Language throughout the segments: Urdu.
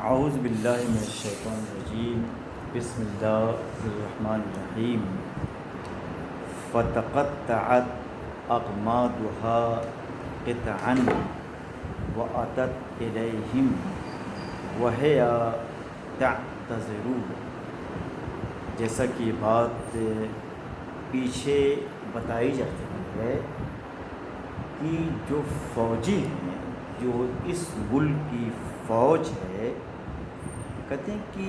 اعوذ باللہ من الشیطان الرجیم بسم اللہ الرحمن الرحیم فتقطعت اقمادها قطعا واتت الیہم وہی تعتذر۔ جیسا کہ یہ بات پیچھے بتائی جا چکی ہے کہ جو فوجی ہیں، جو اس ملک کی فوج ہے، کہتے ہیں کہ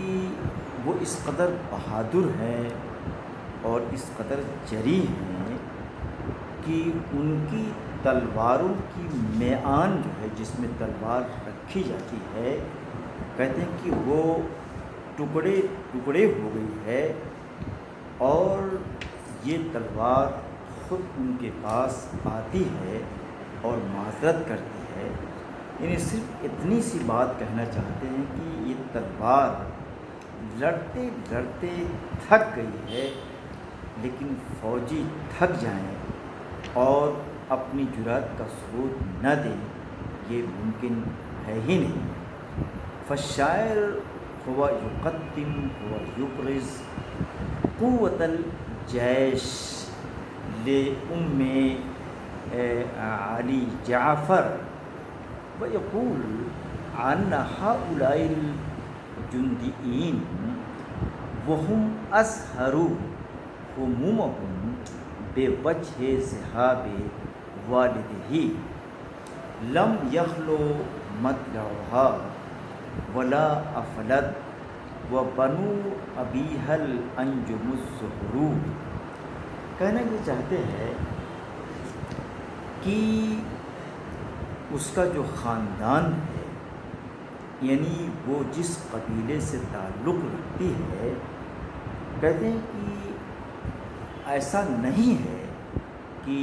وہ اس قدر بہادر ہیں اور اس قدر جری ہیں کہ ان کی تلواروں کی میعان جو ہے، جس میں تلوار رکھی جاتی ہے، کہتے ہیں کہ وہ ٹکڑے ٹکڑے ہو گئی ہے اور یہ تلوار خود ان کے پاس آتی ہے اور معذرت کرتی ہے۔ یعنی صرف اتنی سی بات کہنا چاہتے ہیں کہ یہ تلوار لڑتے لڑتے تھک گئی ہے، لیکن فوجی تھک جائیں اور اپنی جرأت کا ثبوت نہ دیں، یہ ممکن ہے ہی نہیں۔ فالشاعر هو يقدم هو يبرز قوة الجيش لأم علي جعفر ويقول أن هؤلاء الجنديين وهم أظهروا همومهم بوجه ذهاب والده لم يخلو مطلعها ولا افلت وبنو ابیها الانجم الزہرو۔ کہنا یہ چاہتے ہیں کہ اس کا جو خاندان ہے، یعنی وہ جس قبیلے سے تعلق رکھتی ہے، کہتے ہیں کہ ایسا نہیں ہے کہ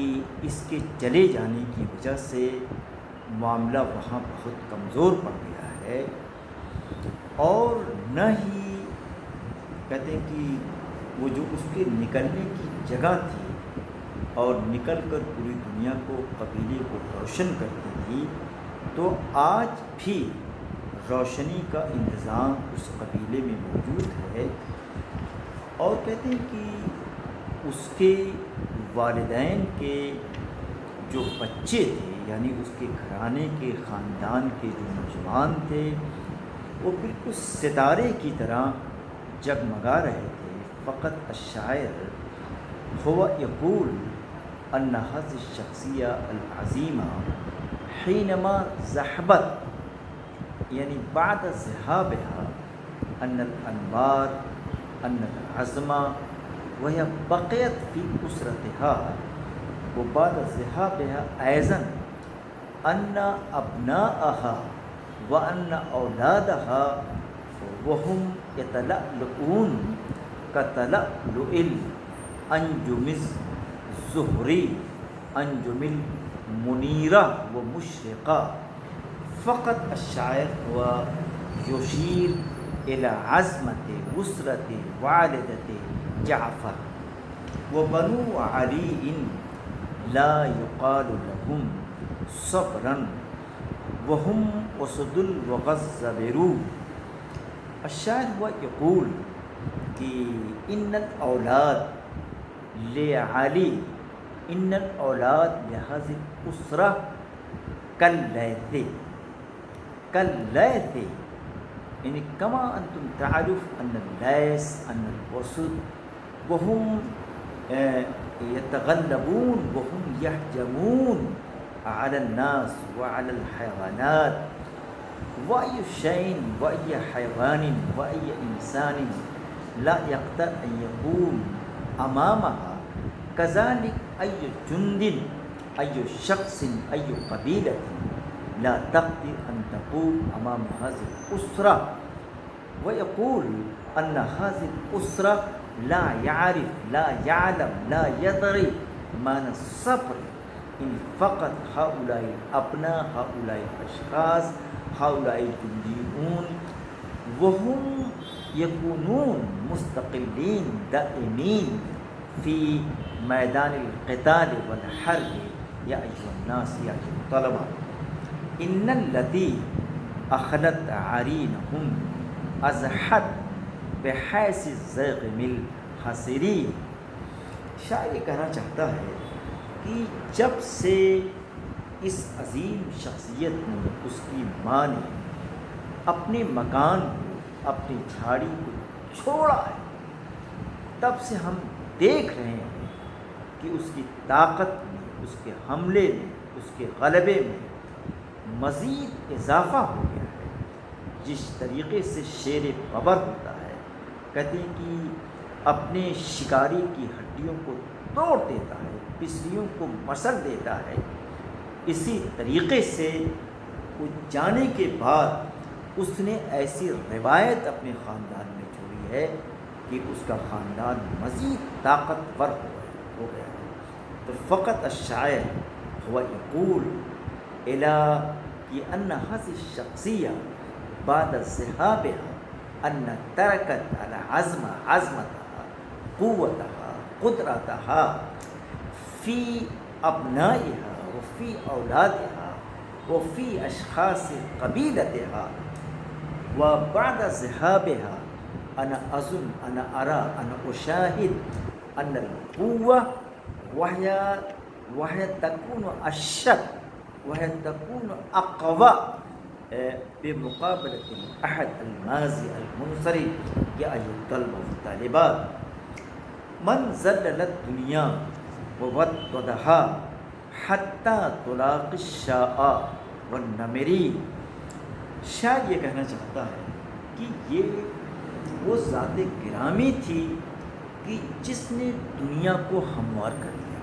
اس کے چلے جانے کی وجہ سے معاملہ وہاں بہت کمزور پڑ گیا ہے، اور نہ ہی کہتے ہیں کہ وہ جو اس کے نکلنے کی جگہ تھی اور نکل کر پوری دنیا کو، قبیلے کو روشن کرتی تھی، تو آج بھی روشنی کا انتظام اس قبیلے میں موجود ہے۔ اور کہتے ہیں کہ اس کے والدین کے جو بچے تھے، یعنی اس کے گھرانے کے، خاندان کے جو نوجوان تھے، وہ بالکل ستارے کی طرح جگمگا رہے تھے۔ فقط الشاعر هو يقول أن هذه الشخصية العظيمة حينما ذهبت، یعنی بعد ذهابها، أن الأنوار، أن العزم وهي بقيت في أسرتها، وبعد ذهابها أيضا أن أبناءها وأن أولادها وهم يتلألؤون كتلألؤ الأنجم الزهري، أنجم المنيرة ومشرقة۔ فقط الشاعر هو يشير إلى عزمة أسرة والدة جعفر، وبنو علي لا يقال لهم صبرا وهم اسد الغزبر۔ الشاعر هو يقول کہ ان الاولاد لعلی، ان الاولاد لهذه الاسرة كالليث، كالليث، یعنی كما انتم تعرف ان الليث، ان الاسد، وهم يتغلبون وهم يهجمون على الناس وعلى الحيوانات، وأي شيء وأي حيوان وأي إنسان لا يقدر أن يقوم أمامها، كذلك أي جند، أي شخص، أي قبيلة لا تقدر أن تقوم أمام هذه الأسرة۔ ويقول أن هذه الأسرة لا يعرف، لا يعلم، لا يدري معنى الصبر، إن فقط هؤلاء الأبناء، هؤلاء الأشخاص، هؤلاء الجنديون، وهم يكونون مستقلين دائمين في میدان القتال والحرب۔ یا ایھا الناس، یا ایھا الطلبہ، ان الذی اخلت عرینہم ازحت بحیث الزغم الحصری. شاعر یہ کہنا چاہتا ہے کہ جب سے اس عظیم شخصیت نے، اس کی ماں نے اپنے مکان کو، اپنی جھاڑی کو چھوڑا ہے، تب سے ہم دیکھ رہے ہیں کہ اس کی طاقت میں، اس کے حملے میں، اس کے غلبے میں مزید اضافہ ہو گیا ہے. جس طریقے سے شیر ببر ہوتا ہے، کہتے ہیں کہ اپنے شکاری کی ہڈیوں کو توڑ دیتا ہے، پسلیوں کو مسل دیتا ہے، اسی طریقے سے وہ جانے کے بعد اس نے ایسی روایت اپنے خاندان میں چھوڑی ہے کہ اس کا خاندان مزید طاقتور ہو گیا ہے. تو فقط الشاعر هو يقول إلى أن هذه الشخصية بعد ذهابها أن تركت العزم، عزمتها، قوتها، قدرتها في أبنائها وفي أولادها وفي أشخاص قبيلتها. وبعد ذهابها أنا أظن، أنا أرى، أنا أشاهد أن القوة وهي تكون أشد، وهي تكون أقوى بمقابلة الأحد الماضي المنصرم. يا أيها الطلبة والطالبات، من زلل الدنيا ووددها حتى تلاقي الشاء والنمرين. شاید یہ کہنا چاہتا ہے کہ یہ وہ ذات گرامی تھی کہ جس نے دنیا کو ہموار کر دیا.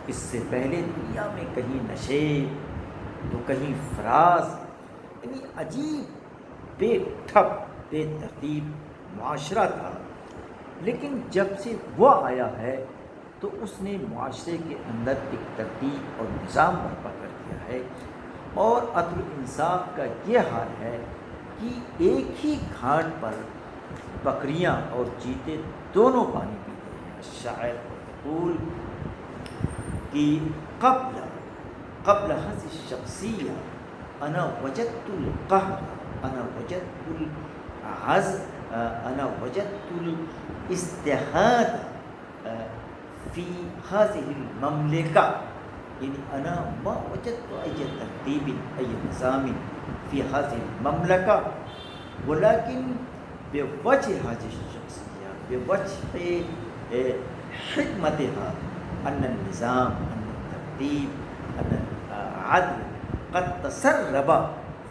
اس سے پہلے دنیا میں کہیں نشیب تو کہیں فراز، یعنی عجیب بے ٹھپ بے ترتیب معاشرہ تھا. لیکن جب سے وہ آیا ہے تو اس نے معاشرے کے اندر ایک ترتیب اور نظام برپا کر دیا ہے. اور عدل و انصاف کا یہ حال ہے کہ ایک ہی گھاٹ پر بکریاں اور چیتے دونوں پانی پیتے ہیں. شاعر یقول کہ قبل هذه الشخصية أنا وجدت القهر، أنا وجدت العزم، أنا وجدت الاجتهاد في هذه المملكة. يعني أنا ما وجدت أي ترتيب، أي نظام في هذه المملكة، ولكن بوجه هذه الشخصية، بوجه حكمتها، أن النظام، أن الترتيب، أن العدل قد تسرب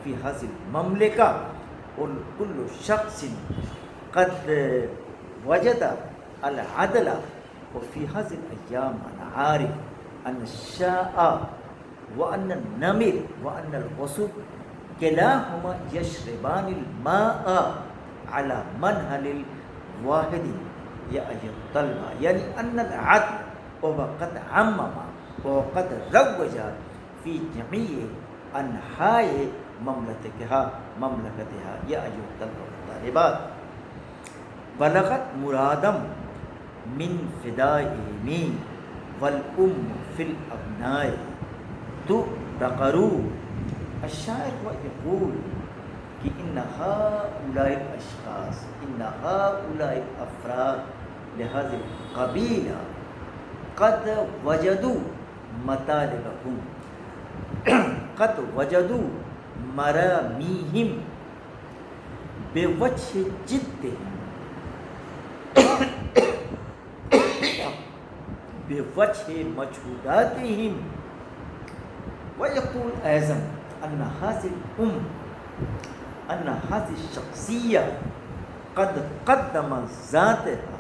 في هذه المملكة، وكل شخص قد وجد العدل. وفي هذه الأيام أنا عارف أن الشاء وأن النمر وأن الوسط كلاهما يشربان الماء على منهل واحد. يا أيها الطلبة، يعني أن العدل وقد عمم وقد روج في جميع أنحاء مملكتها. يا أيها الطلبة والطالبات، بلغت مرادم من فدائهم والأم في الأبناء تبقروا. الشاعر يقول کہ ان هؤلاء الاشخاص، ان هؤلاء الافراد لهذه القبيلة قد وجدوا مطالبهم، قد وجدوا مراميهم بوجه جدهم، بوجه مجهوداتهم. ويقول أيضا أن هذه الأم، أن هذه الشخصية قد قدم ذاتها،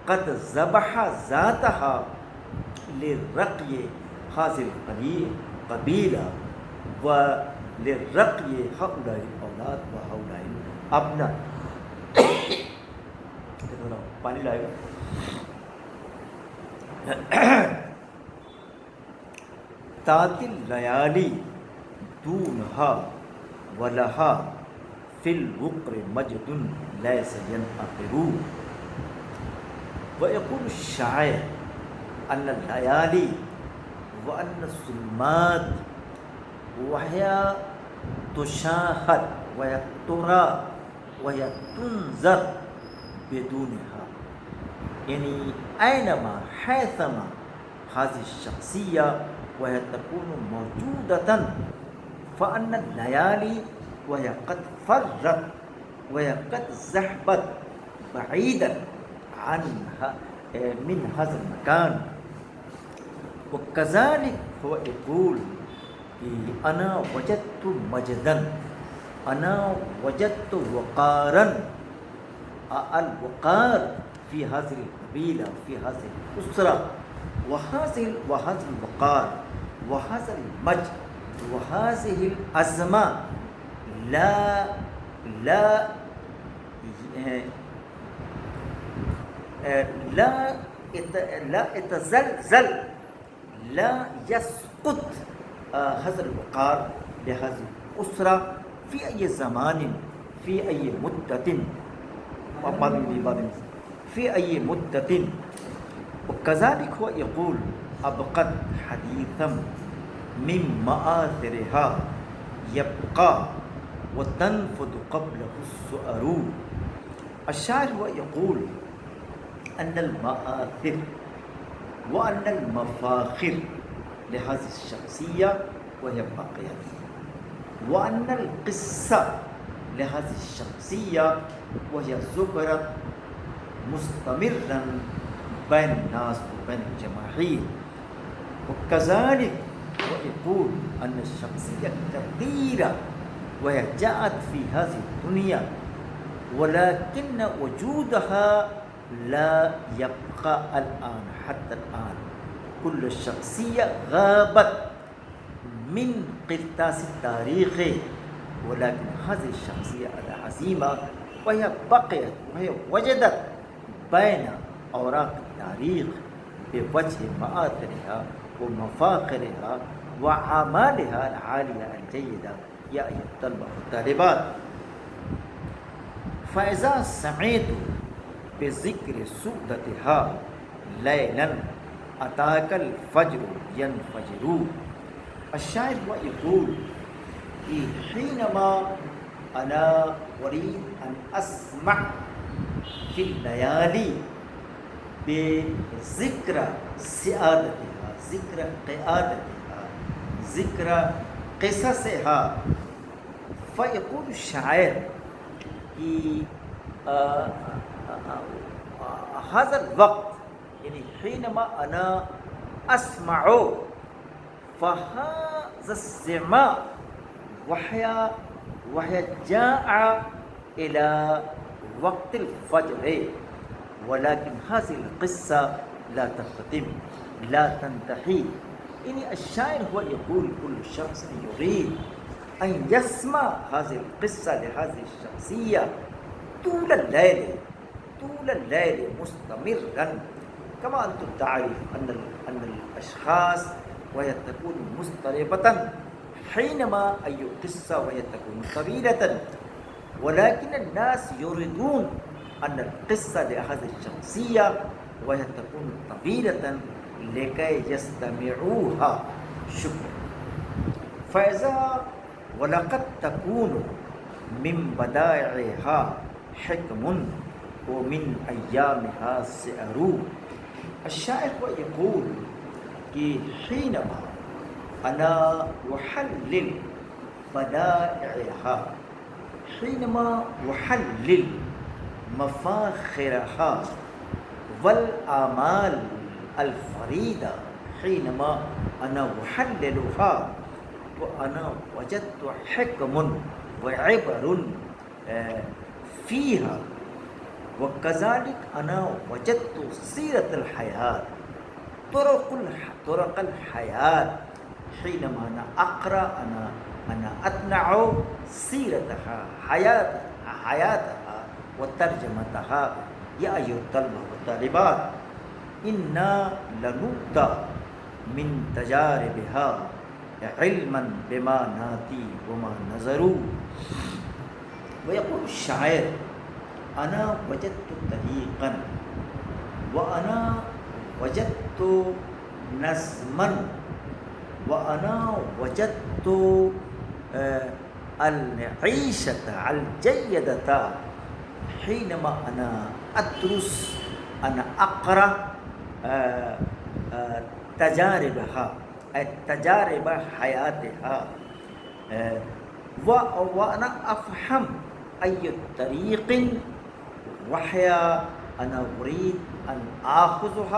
قد ذبح ذاتها لرقي هذه القبيلة ولرقي هؤلاء الأولاد وهؤلاء الأبناء. پانی لائے گا. تاتی اللیالی دونها ولها فی الوقر مجد لیس ينعقر. ويقول الشاعر أن الليالي وأن الظلمات وهي تشاهد وترى وتنظر بدونها. يعني أينما حيثما هذه الشخصية وهي تكون موجودة، فأن الليالي وهي قد فرت وهي قد ذهبت بعيدا عنها من هذا المكان. وكذلك هو يقول أنا وجدت مجدا، أنا وجدت وقارا. الوقار في هذه القبيلة في هذه الأسرة، وهذا الوقار وهذا المجد وهذه الأزمة لا لا لا يتزلزل، لا يسقط هذا الوقار لهذه الأسرة في أي زمان، في أي مدة، في أي مدة. وكذلك هو يقول أبقت حديثا من مآثرها يبقى وتنفذ قبله السؤر. الشاعر هو يقول أن المآثر وأن المفاخر لهذه الشخصية وهي باقية، وأن القصة لهذه الشخصية وهي ذكرت مستمرا بين الناس وبين الجماهير. وكذلك ويقول أن الشخصية كثيرة وهي جاءت في هذه الدنيا، ولكن وجودها لا يبقى الآن حتى الآن. كل شخصية غابت من قرطاس التاريخ، ولكن هذه الشخصية العظيمة وهي بقيت وهي وجدت بين أوراق التاريخ بوجه مآثرها ومفاخرها وأعمالها العالية الجيدة. يا أيها الطلبة والطالبات، فإذا سمعت بذكر سودتها ليلا أتاك الفجر ينفجر. الشاعر يقول حينما أنا أريد أن أسمع في الليالي بذكر سعادتها، ذكر قيادتها، ذكر قصصها، فيقول الشاعر في هذا الوقت، يعني حينما أنا أسمع، فهذا السماع وهي جاء إلى وقت الفجر، ولكن هذه القصة لا تختم، لا تنتهي. يعني الشاعر هو يقول كل شخص يريد أن يسمع هذه القصة لهذه الشخصية طول الليل مستمرا. كما أنتم تعرف أن الأشخاص وهي تكون مضطربة حينما أي قصة وهي تكون طويلة، ولكن الناس يريدون أن القصة لهذه الشخصية وهي تكون طويلة لكي يستمعوها. شكرا. فإذا ولقد تكون من بدائعها حكم ومن أيامها سعر. الشاعر يقول حينما أنا أحلل بدائعها، حينما أحلل مفاخرها والآمال الفريدة، حينما أنا أحللها وأنا وجدت حكم وعبر فيها، وكذلك أنا وجدت سيرة الحياة، طرق الحياة. حينما أنا أقرأ أنا أتنع سيرتها، حياتها وترجمتها. يا أيها الطلبة والطالبات، إنا لنبدأ من تجاربها علما بما ناتي وما نظروا. ويقول الشاعر أنا وجدت طريقا وأنا وجدت نظما وأنا وجدت العيشة الجيدة حينما أنا أدرس، أنا أقرأ تجاربها، تجارب حياتها، وأنا أفهم أي طريق وهي أنا أريد أن آخذه،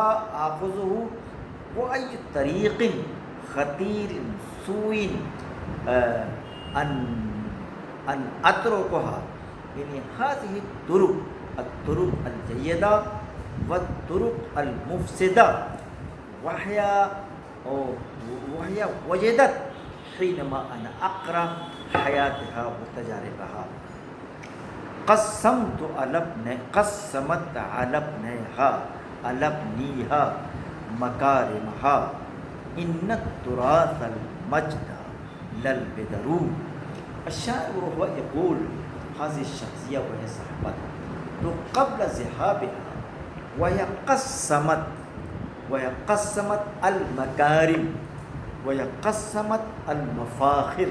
وأي طريق خطير سوء أن أتركها. يعني هذه الطرق الجيدة والطرق المفسدة وهي وجدت حينما أنا أقرأ حياتها وتجاربها. قسمت على ابنها مكارمها، إن التراث المجد للبدر. الشاعر وهو يقول هذه الشخصية وهي صاحبة تو قبل ذهابها وهي قسمت المكارم، وهي قسمت المفاخر،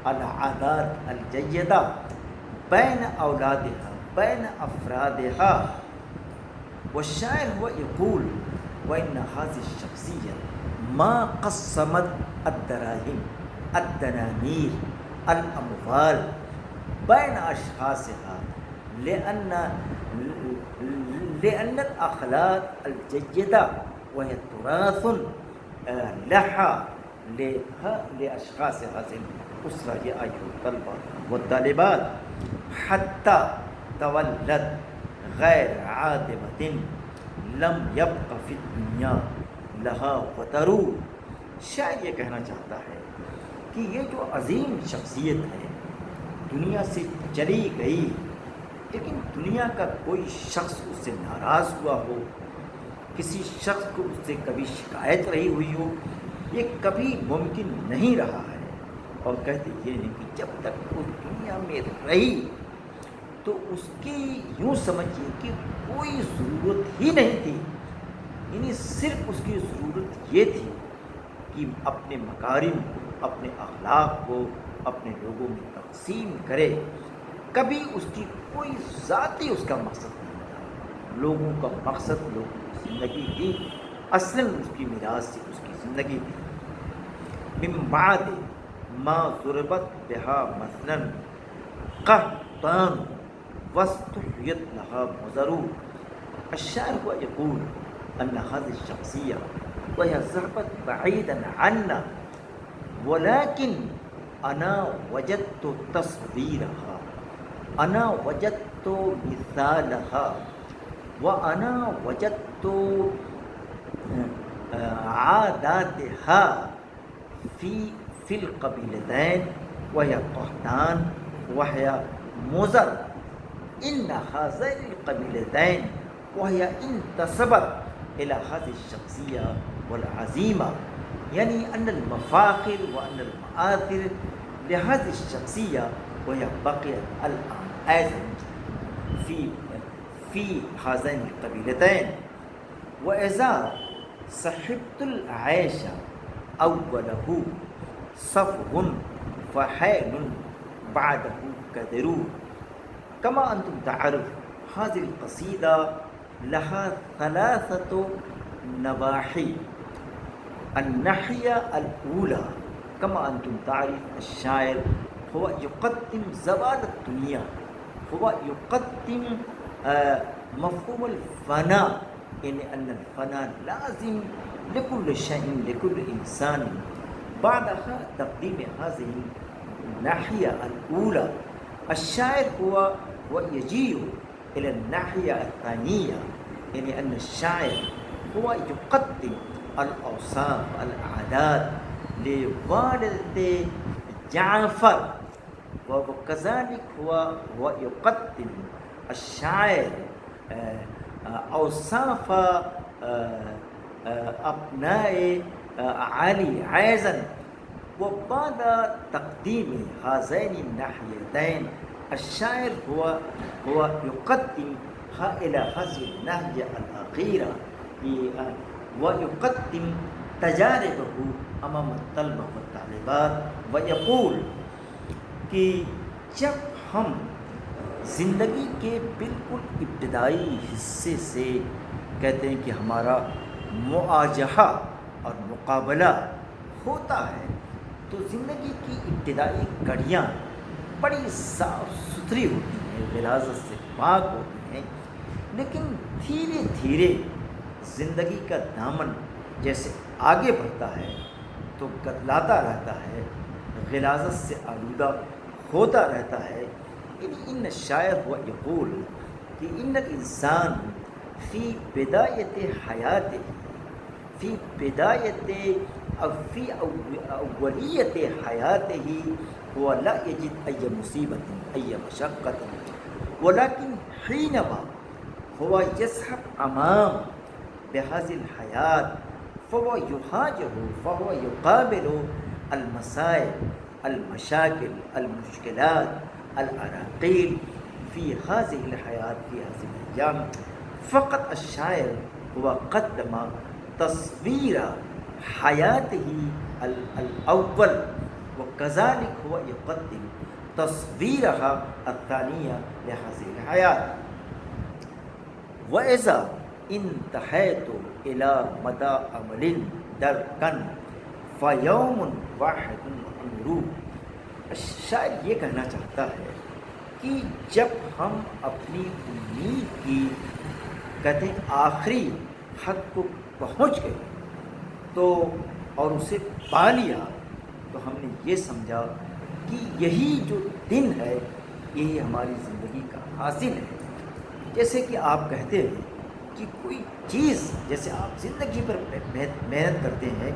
العادات الجيدة بين أولادها، بين أفرادها. والشاعر هو يقول وإن هذه الشخصية ما قسمت الدراهم، الدنانير، الأموال بين أشخاصها، لأن الأخلاق الجيدة وهي تراث لها لأشخاص هذه الأسرة يا أيها الطلبة والطالبات، حتى تولد غير عادمة لم يبق في الدنيا لها وتر. شاعر یہ کہنا چاہتا ہے کہ یہ جو عظیم شخصیت ہے دنیا سے چلی گئی، لیکن دنیا کا کوئی شخص اس سے ناراض ہوا ہو، کسی شخص کو اس سے کبھی شکایت رہی ہوئی ہو، یہ کبھی ممکن نہیں رہا ہے. اور کہتے یہ نہیں کہ جب تک وہ دنیا میں رہی تو اس کی یوں سمجھیے کہ کوئی ضرورت ہی نہیں تھی. یعنی صرف اس کی ضرورت یہ تھی کہ اپنے مکارم، اپنے اخلاق کو اپنے لوگوں میں تقسیم کرے. کبھی اس کی کوئی ذاتی اس کا مقصد نہیں تھا. لوگوں کا مقصد لوگوں کی زندگی تھی، اصلاً اس کی میراث سے اس کی زندگی تھی. من بعد ما ضربت بها مثلا قحطان واستحيت لها مزر. الشاعر هو يقول أن هذه الشخصية وهي ذهبت بعيدا عنا، ولكن أنا وجدت تصويرها، أنا وجدت مثالها، وأنا وجدت عاداتها في القبيلتين وهي قحطان وهي مزر. إن هذين القبيلتين وهي انتسبت إلى هذه الشخصية والعزيمة، يعني أن المفاخر وأن المآثر لهذه الشخصية وهي بقيت الآن أيضا في هذين القبيلتين. وإذا صحبت العيش أوله صفو فحين بعده كدر. كما أنتم تعرف هذه القصيدة لها ثلاثة نواحي. الناحية الأولى كما أنتم تعرف الشاعر هو يقدم زوال الدنيا، هو يقدم مفهوم الفناء، يعني أن الفناء لازم لكل شيء لكل إنسان. بعدها تقديم هذه الناحية الأولى الشاعر هو يجيء إلى الناحية الثانية، يعني أن الشاعر هو يقدم الأوصاف العادات لوالد جعفر، وكذلك هو يقدم الشاعر أوصاف أبناء علي عيزا. وبعد تقديم هذين الناحيتين الشاعر هو يقدم إلى هذه الناحية الأخيرة ويقدم تجاربه أمام الطلبة والطالبات، ويقول کہ جب ہم زندگی کے بالکل ابتدائی حصے سے کہتے ہیں کہ ہمارا مواجہہ اور مقابلہ ہوتا ہے تو زندگی کی ابتدائی کڑیاں بڑی صاف ستھری ہوتی ہیں، غلاظت سے پاک ہوتی ہیں، لیکن دھیرے دھیرے زندگی کا دامن جیسے آگے بڑھتا ہے تو گدلاتا رہتا ہے، غلاظت سے آلودہ ہوتا رہتا ہے۔ ان شاعر ہوا یقول کہ ان الانسان فی بدایت حیات فی بدایت او فی اولیت حیاتہ هو لا یجد ای مصیبت ای مشقت ولكن حینما هو یذهب امام بهذه الحیات فهو یحاجه فهو یقابل المصائب المشاکل المشکلات العراقیل فی هذه الحیات فی هذه الايام فقط الشاعر هو قدم تصویر حیاته الاول وكذلك هو يقدم تصویرها الثانیہ لهذه الحیات وإذا انتهيت إلى مدى عمل دركا فيوم واحد عمره۔ شاعر یہ کہنا چاہتا ہے کہ جب ہم اپنی امید کی کہتے ہیں آخری حد کو پہنچ گئے تو اور اسے پا لیا تو ہم نے یہ سمجھا کہ یہی جو دن ہے یہی ہماری زندگی کا حاصل ہے۔ جیسے کہ آپ کہتے ہیں کہ کوئی چیز جیسے آپ زندگی پر محنت کرتے ہیں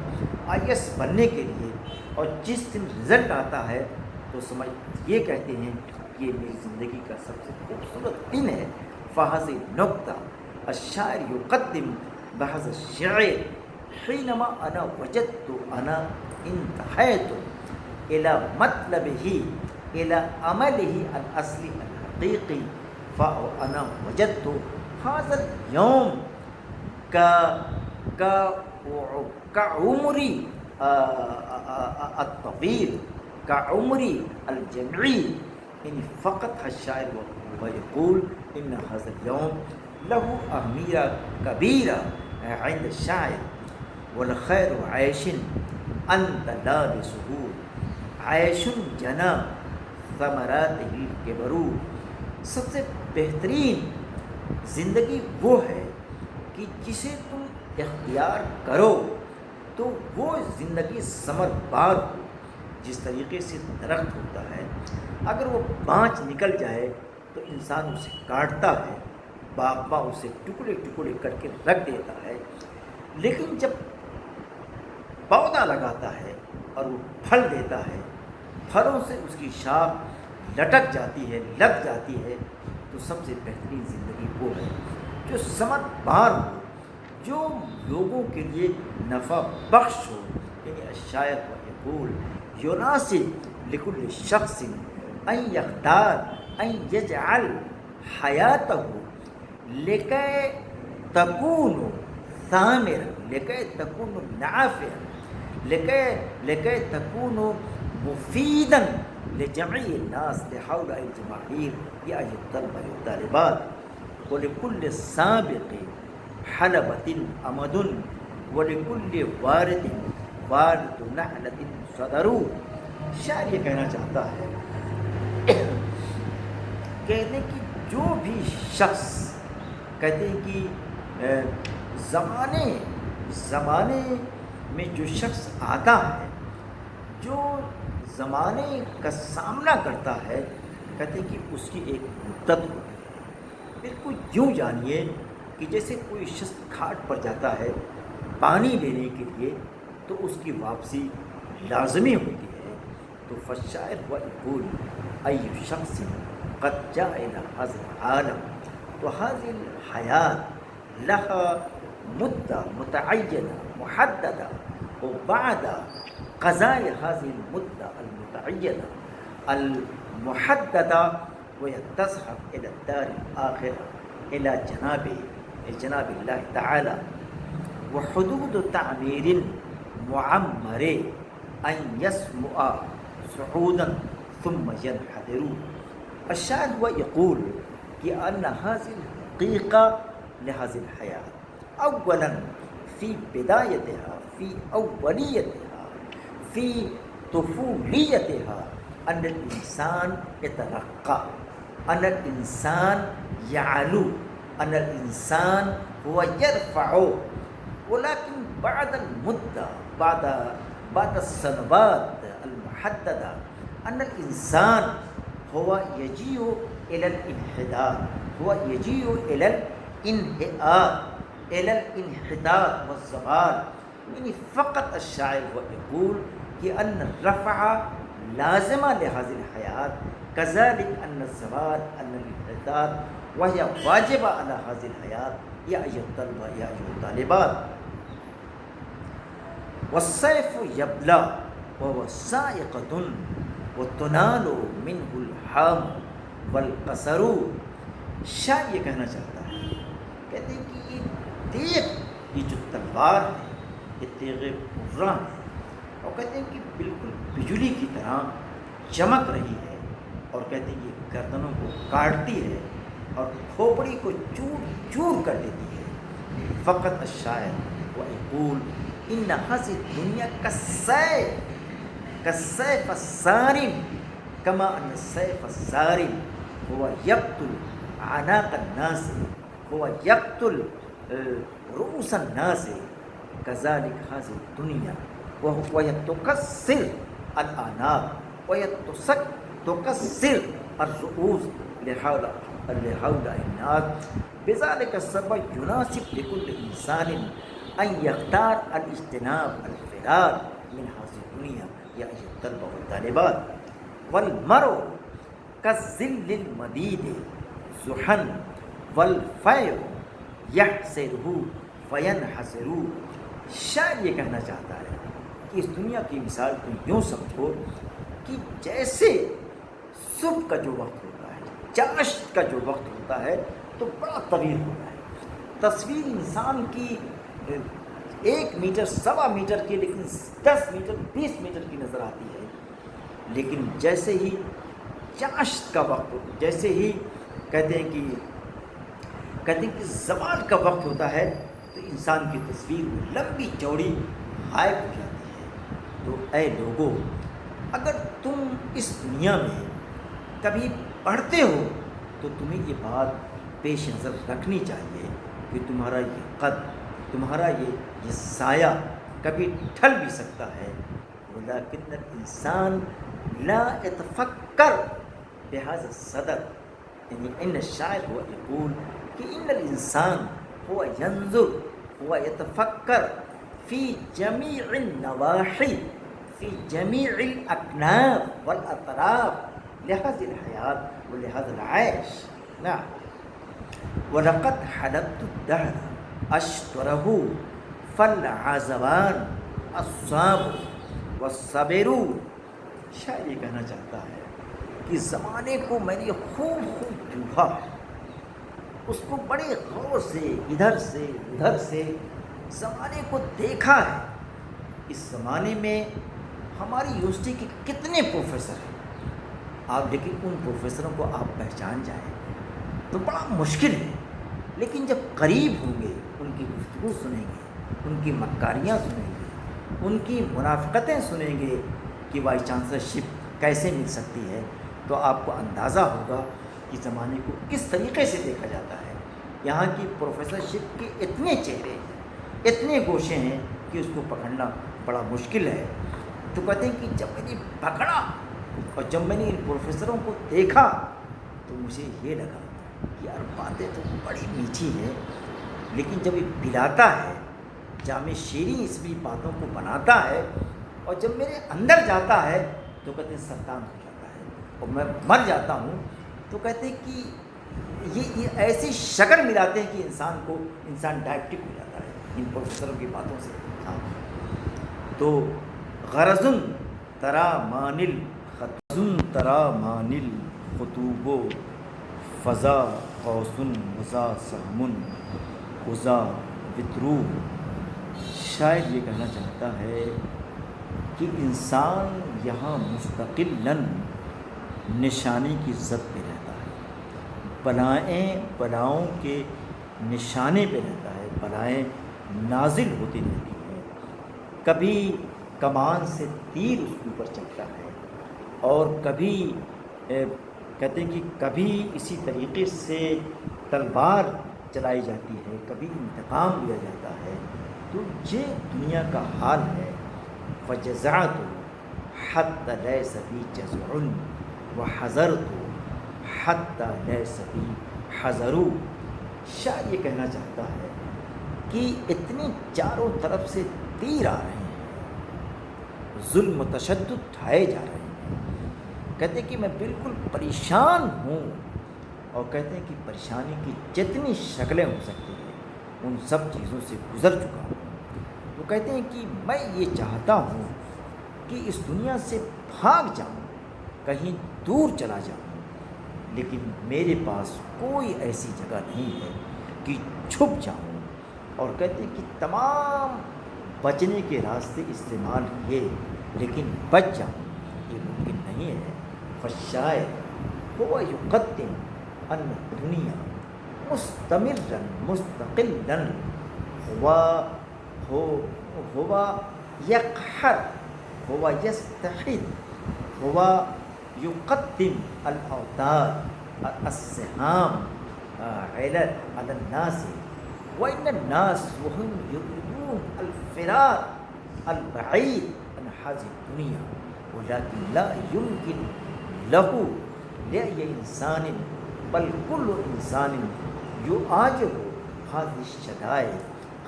IAS بننے کے لیے اور جس دن رزلٹ آتا ہے تو سمجھ یہ کہتے ہیں کہ یہ میری زندگی کا سب سے خوبصورت دن ہے۔ فہذ نقطہ الشاعر یقدم بهذا الشعر حینما انا وجدت انا انتهيت الى مطلبه الى عمله الاصلی الحقیقی فانا وجدت هذا اليوم كعمري الطويل كعمري الجمعي يعني فقط الشاعر ويقول إن هذا اليوم له أهمية كبيرة عند الشاعر والخير عيش أنت لابسه عيش جنى ثمراته الكبر۔ سب سے بہترین زندگی وہ ہے کہ جسے تم اختیار کرو تو وہ زندگی ثمر بار ہو۔ جس طریقے سے درخت ہوتا ہے اگر وہ بانچ نکل جائے تو انسان اسے کاٹتا ہے، باغباں اسے ٹکڑے ٹکڑے کر کے رکھ دیتا ہے، لیکن جب پودا لگاتا ہے اور وہ پھل دیتا ہے، پھلوں سے اس کی شاخ لٹک جاتی ہے، لگ جاتی ہے، تو سب سے بہترین زندگی وہ ہے جو ثمر بار ہو، جو لوگوں کے لیے نفع بخش ہو۔ یعنی الشاعر یقول يناسب لكل شخص أن يختار أن يجعل حياته لكي تكون ثامرا، لكي تكون نافعا، لكي تكون مفيدا لجميع الناس لهؤلاء الجماهير يا أيها الطلبة والطالبات ولكل سابق حلبة أمد ولكل وارد نحلة صدرو۔ شاعر یہ کہنا چاہتا ہے کہنے کہ جو بھی شخص کہتے ہیں کہ زمانے میں جو شخص آتا ہے، جو زمانے کا سامنا کرتا ہے، کہتے ہیں کہ اس کی ایک مدت ہوتی ہے۔ بالکل یوں جانیے کہ جیسے کوئی شخص گھاٹ پر جاتا ہے پانی لینے کے لیے تو اس کی واپسی لازمی ہوتی ہے۔ تو فالشاعر هو يقول أي شخص قد جاء إلى هذا العالم وهذه الحياة لها مدة متعينة محددة وبعد قضاء هذه المدة المتعينة المحددة ويتذهب إلى الدار الآخرة إلى جناب الله تعالى وحدود تعمير معمر أن يسمع صعودا ثم ينحدر. الشاعر هو يقول أن هذه الحقيقة لهذه الحياة أولا في بدايتها، في أوليتها، في طفوليتها، أن الإنسان يترقى، أن الإنسان يعلو، أن الإنسان هو يرفع. ولكن بعد المدة، بعد السنوات المحددة، أن الإنسان هو يجيء إلى الانحدار، هو يجيء إلى الانهيار، إلى الانحدار والزوال. يعني فقط الشاعر هو يقول أن الرفع لازمة لهذه الحياة، كذلك أن الزوال، أن الانحدار، وهي واجبة على هذه الحياة. يا أيها الطلبة، يا أيها الطالبات، والسيف يبلى وهو سائقة وتنال منه الحام والقصر. شاعر یہ کہنا چاہتا ہے، کہتے ہیں کہ یہ تیغ، یہ جو تلوار ہے، یہ تیغ برہ ہے، اور کہتے ہیں کہ بالکل بجلی کی طرح چمک رہی ہے، اور کہتے ہیں یہ گردنوں کو کاٹتی ہے اور کھوپڑی کو چور چور کر دیتی ہے. فقط الشاعر ويقول ان هذه الدنيا كالسيف الصارم، كما ان السيف الصارم هو يقتل عناق الناس، هو يقتل رؤوس الناس، كذلك هذه الدنيا وهي تكسر الأعناق وتكسر الرؤوس لهؤلاء الناس. بذلك السبب يناسب لكل إنسان أن يختار الاجتناب، الفرار من هذه الدنيا. يا أيها الطلبة والطالبات، والمرء كالظل المديد زحا والفيء يحسره فينحسر. شاعر یہ کہنا چاہتا ہے کہ اس دنیا کی مثال تم یوں سمجھو کہ جیسے صبح کا جو وقت ہوتا ہے، چاشت کا جو وقت ہوتا ہے تو بڑا طویل ہوتا ہے. تصویر انسان کی 1 میٹر 1.25 میٹر کی، لیکن 10 میٹر 20 میٹر کی نظر آتی ہے. لیکن جیسے ہی چاشت کا وقت، جیسے ہی کہتے ہیں کہ زوال کا وقت ہوتا ہے تو انسان کی تصویر لمبی چوڑی غائب ہو جاتی ہے. تو اے لوگو، اگر تم اس دنیا میں کبھی پڑھتے ہو تو تمہیں یہ بات پیش نظر رکھنی چاہیے کہ تمہارا یہ قد، تمہارا یہ سایہ کبھی ڈھل بھی سکتا ہے. ولیکن الانسان لا يتفکر بهذا الصدد. یعنی ان الشاعر هو يقول کہ ان الانسان هو ينظر، هو يتفکر في جميع النواحي، في جميع الأكناف والأطراف لهذه الحياة ولهذا العيش. نعم. ولقد حلبت الدهر أشطره فالعزوان الصابر والصبر. شاعر یہ کہنا چاہتا ہے کہ زمانے کو میں نے خوب چوہا ہے، اس کو بڑے غور سے ادھر سے ادھر سے زمانے کو دیکھا ہے. اس زمانے میں ہماری یونیورسٹی کے کتنے پروفیسر ہیں آپ، لیکن ان پروفیسروں کو آپ پہچان جائیں تو بڑا مشکل ہے. لیکن جب قریب ہوں گے، ان کی گفتگو سنیں گے، ان کی مکاریاں سنیں گے، ان کی منافقتیں سنیں گے کہ وائس چانسلرشپ کیسے مل سکتی ہے، تو آپ کو اندازہ ہوگا کہ زمانے کو کس طریقے سے دیکھا جاتا ہے. یہاں کی پروفیسرشپ کے اتنے چہرے ہیں، اتنے گوشے ہیں کہ اس کو پکڑنا بڑا مشکل ہے. تو کہتے ہیں کہ جب میں نے پکڑا اور جب میں نے ان پروفیسروں کو دیکھا تو مجھے یہ لگا کہ یار باتیں تو بڑی میٹھی ہیں، لیکن جب یہ پلاتا ہے، جامع شیریں اس بھی باتوں کو بناتا ہے، اور جب میرے اندر جاتا ہے تو کہتے ہیں سرطان ہو جاتا ہے اور میں مر جاتا ہوں. تو کہتے ہیں کہ یہ ایسی شکل ملاتے ہیں کہ انسان ڈائبٹک ہو جاتا ہے ان پروفیسروں کی باتوں سے. ہاں. تو غرضن ترا مانل خطوب و فضا قوسن وزا سہمن وزا وطرو. شاید یہ کہنا چاہتا ہے کہ انسان یہاں مستقلاً نشانی کی زد پہ رہتا ہے، بلاؤں کے نشانے پہ رہتا ہے، بلائیں نازل ہوتی رہتی ہیں، کبھی کمان سے تیر اس کے اوپر چلتا ہے، اور کبھی کہتے ہیں کہ کبھی اسی طریقے سے تلوار چلائی جاتی ہے، کبھی انتقام لیا جاتا ہے۔ تو یہ دنیا کا حال ہے۔ فجزعت حتی لیس بی جزع وحذرت حتی لیس بی حذر۔ شاعر یہ کہنا چاہتا ہے کہ اتنے چاروں طرف سے تیر آ رہے ہیں، ظلم و تشدد اٹھائے جا رہے ہیں، کہتے ہیں کہ میں بالکل پریشان ہوں، اور کہتے ہیں کہ پریشانی کی جتنی شکلیں ہو سکتی ہیں ان سب چیزوں سے گزر چکا ہوں۔ تو کہتے ہیں کہ میں یہ چاہتا ہوں کہ اس دنیا سے بھاگ جاؤں، کہیں دور چلا جاؤں، لیکن میرے پاس کوئی ایسی جگہ نہیں ہے کہ چھپ جاؤں۔ اور کہتے ہیں کہ تمام بچنے کے راستے استعمال کیے، لیکن بچ جاؤں یہ ممکن نہیں ہے۔ فالشاعر هو يقدم ان الدنیا مستمرا مستقلا هو يقهر، هو يستحد، هو يقدم الاوتار السهام على الناس، وإن الناس وهم يريدون الفرار البعيد عن هذه الدنيا، ولكن لا يمكن له لأي إنسان بل كل إنسان يواجه هذه الشدائد،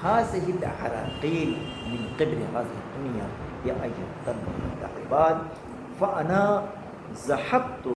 هذه العراقيل من قبل هذه الدنيا. يا أيها العباد فأنا ذهبت